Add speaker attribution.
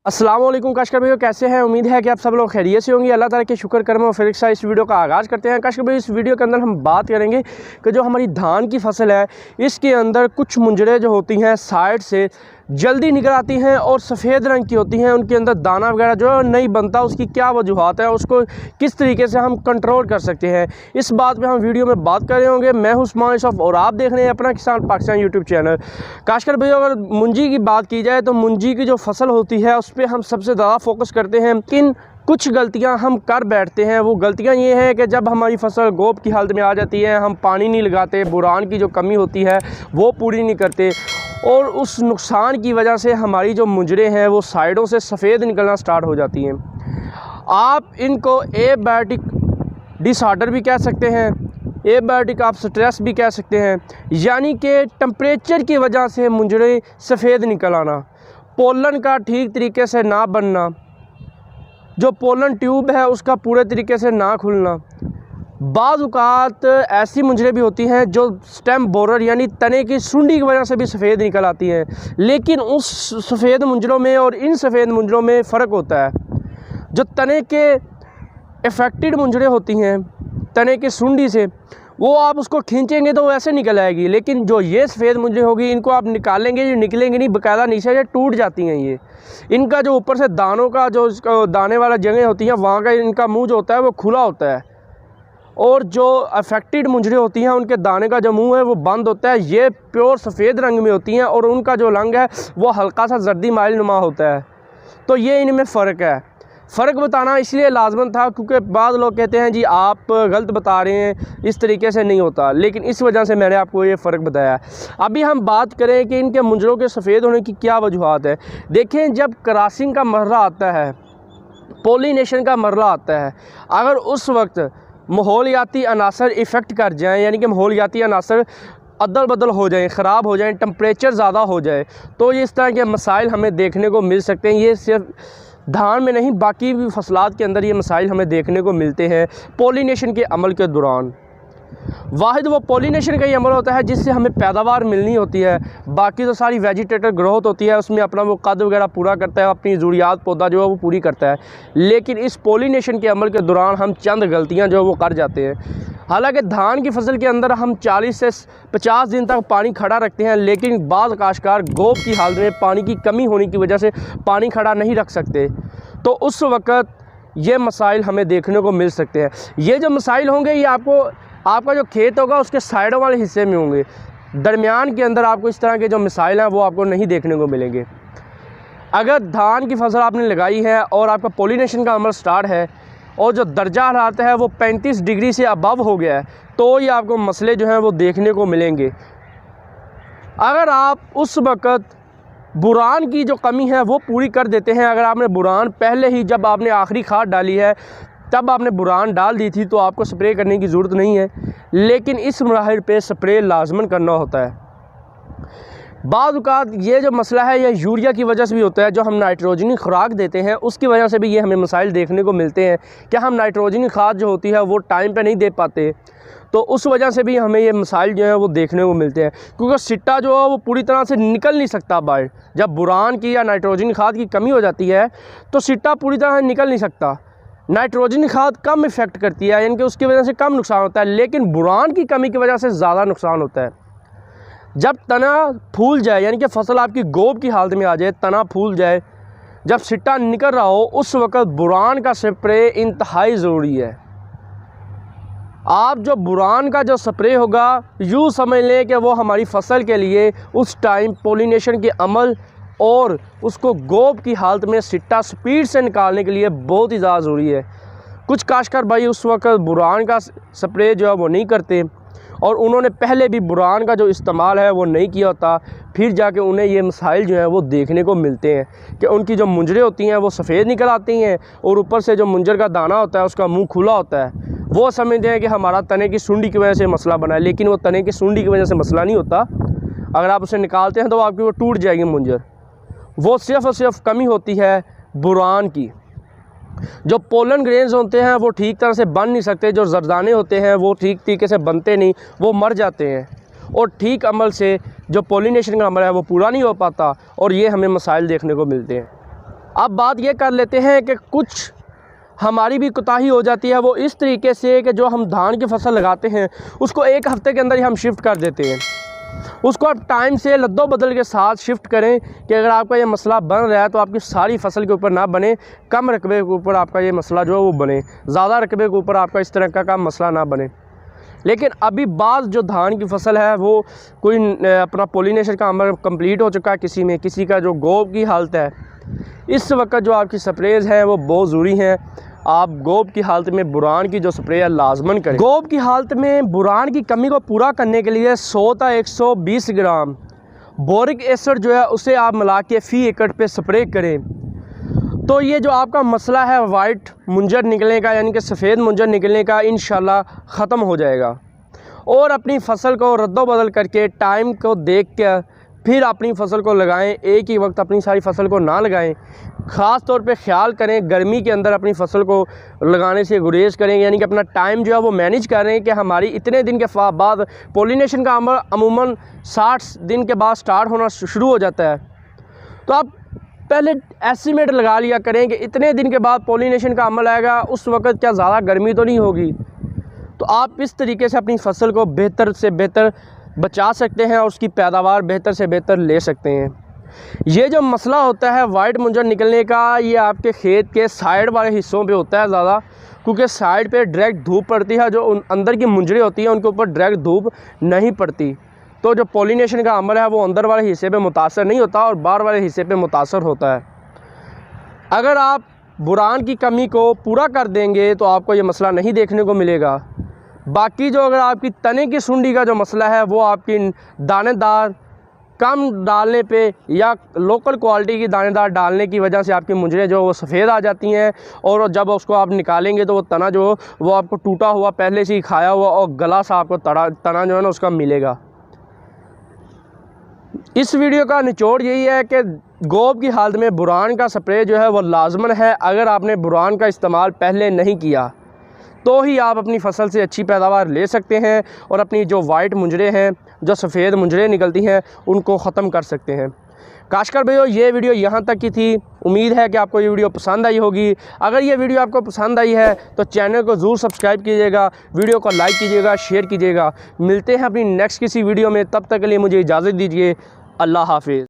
Speaker 1: अस्सलाम वालेकुम काशकर भाइयों, कैसे हैं? उम्मीद है कि आप सब लोग खैरियत से होंगे। अल्लाह ताला के शुक्र कर्म और फिर से इस वीडियो का आगाज़ करते हैं। काशकर भाई, इस वीडियो के अंदर हम बात करेंगे कि जो हमारी धान की फसल है, इसके अंदर कुछ मुंजरे जो होती हैं साइड से जल्दी निकल आती हैं और सफ़ेद रंग की होती हैं, उनके अंदर दाना वगैरह जो नहीं बनता, उसकी क्या वजूहत है, उसको किस तरीके से हम कंट्रोल कर सकते हैं, इस बात पे हम वीडियो में बात कर रहे होंगे। मैं हूं उस्मान यूसुफ और आप देख रहे हैं अपना किसान पाकिस्तान यूट्यूब चैनल। काशकर भाई, अगर मुंजी की बात की जाए तो मुंजी की जो फसल होती है उस पर हम सबसे ज़्यादा फोकस करते हैं, लेकिन कुछ गलतियां हम कर बैठते हैं। वो गलतियां ये हैं कि जब हमारी फसल गोब की हालत में आ जाती है, हम पानी नहीं लगाते, बुरान की जो कमी होती है वो पूरी नहीं करते, और उस नुकसान की वजह से हमारी जो मुंजरे हैं वो साइडों से सफ़ेद निकलना स्टार्ट हो जाती हैं। आप इनको एबायोटिक डिसऑर्डर भी कह सकते हैं, एबायोटिक आप स्ट्रेस भी कह सकते हैं, यानी कि टेम्परेचर की वजह से मुंजरे सफ़ेद निकल आना, पोलन का ठीक तरीके से ना बनना, जो पोलन ट्यूब है उसका पूरे तरीके से ना खुलना। बाज़ औक़ात ऐसी मुंजरे भी होती हैं जो स्टेम बोरर यानी तने की सुंडी की वजह से भी सफ़ेद निकल आती हैं, लेकिन उस सफ़ेद मुंजरों में और इन सफ़ेद मुंजरों में फ़र्क होता है। जो तने के इफ़ेक्टेड मुंजरे होती हैं तने की सुंडी से, वो आप उसको खींचेंगे तो वैसे निकल आएगी, लेकिन जो ये सफ़ेद मुंजरे होगी इनको आप निकालेंगे, ये निकलेंगे नहीं, बाकायदा नीचे ये टूट जाती हैं। ये इनका जो ऊपर से दानों का जो दाने वाला जगह होती है वहाँ का इनका मुँह जो होता है वो खुला होता है, और जो अफेक्टेड मुंजरे होती हैं उनके दाने का जो मुंह है वो बंद होता है। ये प्योर सफ़ेद रंग में होती हैं और उनका जो रंग है वो हल्का सा जर्दी माइल नुमा होता है। तो ये इनमें फ़र्क है। फ़र्क बताना इसलिए लाजमन था क्योंकि बाद लोग कहते हैं जी आप गलत बता रहे हैं, इस तरीके से नहीं होता, लेकिन इस वजह से मैंने आपको ये फ़र्क बताया। अभी हम बात करें कि इनके मुंजरों के सफ़ेद होने की क्या वजूहत है। देखें, जब क्रॉसिंग का मरला आता है, पोलिनेशन का मरला आता है, अगर उस वक्त माहौलियाती अनासर इफ़ेक्ट कर जाएँ, यानी कि माहौलियाती अनासर अदल बदल हो जाएँ, ख़राब हो जाएँ, टेम्परेचर ज़्यादा हो जाए, तो इस तरह के मसाइल हमें देखने को मिल सकते हैं। ये सिर्फ धान में नहीं, बाकी भी फसलात के अंदर ये मसाइल हमें देखने को मिलते हैं पोलिनेशन के अमल के दौरान। वाहिद वो पोलिनेशन का ही अमल होता है जिससे हमें पैदावार मिलनी होती है, बाकी तो सारी वेजिटेटर ग्रोथ होती है, उसमें अपना वो कद वगैरह पूरा करता है, अपनी ज़रूरियात पौधा जो है वो पूरी करता है, लेकिन इस पोलिनेशन के अमल के दौरान हम चंद गलतियां जो है वो कर जाते हैं। हालांकि धान की फसल के अंदर हम 40 से 50 दिन तक पानी खड़ा रखते हैं, लेकिन बाज़ काश्तकार गोब की हालत में पानी की कमी होने की वजह से पानी खड़ा नहीं रख सकते, तो उस वक़्त ये मसाइल हमें देखने को मिल सकते हैं। ये जो मसाइल होंगे ये आपका जो खेत होगा उसके साइडों वाले हिस्से में होंगे, दरमियान के अंदर आपको इस तरह के जो मिसाइल हैं वो आपको नहीं देखने को मिलेंगे। अगर धान की फसल आपने लगाई है और आपका पोलिनेशन का अमल स्टार्ट है और जो दर्जा हरारत है वो 35 डिग्री से अबव हो गया है, तो ये आपको मसले जो हैं वो देखने को मिलेंगे। अगर आप उस वक़्त बुरान की जो कमी है वो पूरी कर देते हैं, अगर आपने बुरान पहले ही जब आपने आखिरी खाद डाली है तब आपने बुरान डाल दी थी, तो आपको स्प्रे करने की ज़रूरत नहीं है, लेकिन इस मराहिल पे स्प्रे लाजमन करना होता है। बाज़ औक़ात ये जो मसला है यह यूरिया की वजह से भी होता है, जो हम नाइट्रोजनी खुराक देते हैं उसकी वजह से भी ये हमें मसाइल देखने को मिलते हैं कि हम नाइट्रोजनी खाद जो होती है वो टाइम पे नहीं दे पाते, तो उस वजह से भी हमें ये मसाइल जो हैं वो देखने को मिलते हैं, क्योंकि सिट्टा जो है वो पूरी तरह से निकल नहीं सकता बाहर। जब बुरान की या नाइट्रोजनी खाद की कमी हो जाती है तो सिट्टा पूरी तरह से निकल नहीं सकता। नाइट्रोजन खाद कम इफ़ेक्ट करती है, यानी कि उसकी वजह से कम नुकसान होता है, लेकिन बुरान की कमी की वजह से ज़्यादा नुकसान होता है। जब तना फूल जाए, यानी कि फसल आपकी गोब की हालत में आ जाए, तना फूल जाए, जब सिट्टा निकल रहा हो, उस वक़्त बुरान का स्प्रे इंतहाई ज़रूरी है। आप जो बुरान का जो स्प्रे होगा, यूँ समझ लें कि वो हमारी फसल के लिए उस टाइम पोलिनेशन के अमल और उसको गोब की हालत में सिट्टा स्पीड से निकालने के लिए बहुत ही ज़्यादा ज़रूरी है। कुछ काश्तकार भाई उस वक्त बुरान का स्प्रे जो है वो नहीं करते, और उन्होंने पहले भी बुरान का जो इस्तेमाल है वो नहीं किया होता, फिर जाके उन्हें ये मसाइल जो हैं वो देखने को मिलते हैं कि उनकी जो मुंजरे होती हैं वो सफ़ेद निकल आती हैं, और ऊपर से जो मुंजर का दाना होता है उसका मुँह खुला होता है। वो समझते हैं कि हमारा तने की सुंडी की वजह से मसला बना है, लेकिन वो तने की सुंडी की वजह से मसला नहीं होता। अगर आप उसे निकालते हैं तो आपकी वो टूट जाएगी मुंजर, वो सिर्फ़ और सिर्फ कमी होती है बुरान की। जो पोलन ग्रेन्स होते हैं वो ठीक तरह से बन नहीं सकते, जो जरदाने होते हैं वो ठीक तरीके से बनते नहीं, वो मर जाते हैं, और ठीक अमल से जो पोलिनेशन का अमल है वो पूरा नहीं हो पाता, और ये हमें मसाइल देखने को मिलते हैं। अब बात ये कर लेते हैं कि कुछ हमारी भी कोताही हो जाती है, वो इस तरीके से कि जो हम धान की फसल लगाते हैं उसको एक हफ़्ते के अंदर ही हम शिफ्ट कर देते हैं। उसको आप टाइम से लद्दो बदल के साथ शिफ्ट करें कि अगर आपका ये मसला बन रहा है तो आपकी सारी फसल के ऊपर ना बने, कम रकबे के ऊपर आपका ये मसला जो है वो बने, ज़्यादा रकबे के ऊपर आपका इस तरह का मसला ना बने। लेकिन अभी बाद जो धान की फसल है वो कोई अपना पोलिनेशन का अमल कंप्लीट हो चुका है, किसी का जो गोब की हालत है, इस वक्त जो आपकी स्प्रेज हैं वो बहुत ज़रूरी हैं। आप गोब की हालत में बुरान की जो स्प्रे है लाजमन करें। गोब की हालत में बुरान की कमी को पूरा करने के लिए 100 था 120 ग्राम बोरिक एसिड जो है उसे आप मिला के फ़ी एकड़ पे स्प्रे करें, तो ये जो आपका मसला है वाइट मुंजर निकलने का, यानी कि सफ़ेद मुंजर निकलने का, इंशाल्लाह ख़त्म हो जाएगा। और अपनी फसल को रद्दो बदल करके टाइम को देख कर फिर अपनी फसल को लगाएं, एक ही वक्त अपनी सारी फसल को ना लगाएं। ख़ास तौर पे ख्याल करें गर्मी के अंदर अपनी फसल को लगाने से गुरेज करें, यानी कि अपना टाइम जो है वो मैनेज करें कि हमारी इतने दिन के बाद पोलिनेशन का अमल अमूमन 60 दिन के बाद स्टार्ट होना शुरू हो जाता है। तो आप पहले एस्टिमेट लगा लिया करें कि इतने दिन के बाद पोलिनेशन का अमल आएगा, उस वक्त क्या ज़्यादा गर्मी तो नहीं होगी। तो आप इस तरीके से अपनी फसल को बेहतर से बेहतर बचा सकते हैं और उसकी पैदावार बेहतर से बेहतर ले सकते हैं। ये जो मसला होता है वाइट मुंजर निकलने का, ये आपके खेत के साइड वाले हिस्सों पे होता है ज़्यादा, क्योंकि साइड पे डायरेक्ट धूप पड़ती है, जो अंदर की मुंजरें होती हैं उनके ऊपर डायरेक्ट धूप नहीं पड़ती, तो जो पोलिनेशन का अमल है वो अंदर वाले हिस्से पे मुतासर नहीं होता और बाहर वाले हिस्से पे मुतासर होता है। अगर आप बुरान की कमी को पूरा कर देंगे तो आपको ये मसला नहीं देखने को मिलेगा। बाकी जो अगर आपकी तने की सुंडी का जो मसला है वो आपकी दानेदार कम डालने पे या लोकल क्वालिटी की दानेदार डालने की वजह से आपकी मुंजरें जो वो सफ़ेद आ जाती हैं, और जब उसको आप निकालेंगे तो वो तना जो वो आपको टूटा हुआ पहले से ही खाया हुआ और गला सा आपको तना जो है ना उसका मिलेगा। इस वीडियो का निचोड़ यही है कि गोब की हालत में बुरान का स्प्रे जो है वो लाजमन है। अगर आपने बुरान का इस्तेमाल पहले नहीं किया तो ही आप अपनी फसल से अच्छी पैदावार ले सकते हैं और अपनी जो वाइट मुंजरें हैं, जो सफ़ेद मुंजरें निकलती हैं, उनको ख़त्म कर सकते हैं। काश्तकार भाइयों, ये वीडियो यहाँ तक की थी। उम्मीद है कि आपको ये वीडियो पसंद आई होगी। अगर ये वीडियो आपको पसंद आई है तो चैनल को ज़रूर सब्सक्राइब कीजिएगा, वीडियो को लाइक कीजिएगा, शेयर कीजिएगा। मिलते हैं अपनी नेक्स्ट किसी वीडियो में, तब तक के लिए मुझे इजाज़त दीजिए। अल्लाह हाफिज़।